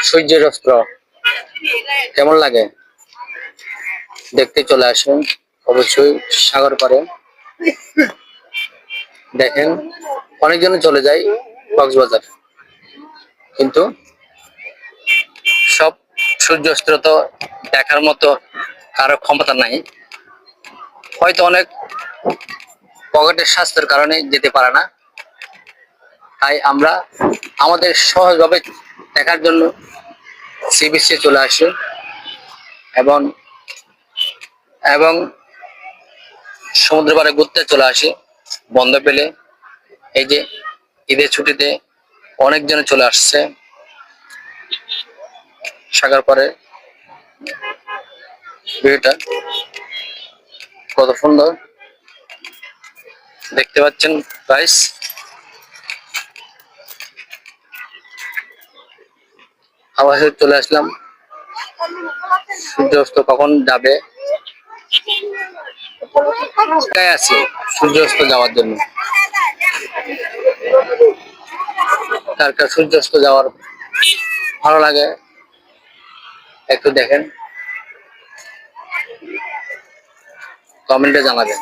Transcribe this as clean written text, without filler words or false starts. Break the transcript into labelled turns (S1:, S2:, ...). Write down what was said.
S1: সূর্যের অস্ত্র কেমন লাগে দেখতে চলে আসুন অবশ্যই সাগর পাড়ে। দেখেন অনেকজন চলে যায় কক্সবাজার, কিন্তু সব সূর্যাস্ত তো দেখার মতো কারো ক্ষমতা নাই। হয়তো অনেক পকেটের স্বাস্থ্যের কারণে যেতে পারে না, তাই আমরা আমাদের সহজভাবে দেখার জন্য সি বিচে চলে আসি এবং এবং সমুদ্র পাড়ে ঘুরতে চলে আসি বন্ধ পেলে। এই যে ঈদের ছুটিতে অনেকজন চলে আসছে সাগর পাড়ে। ভিউটা কত সুন্দর দেখতে পাচ্ছেন গাইস। আবার চলে আসলাম, সূর্যাস্ত কখন যাবে আছি সূর্যাস্ত যাওয়ার জন্য। কার কার সূর্যাস্ত যাওয়ার ভালো লাগে একটু দেখেন, কমেন্টে জানাবেন।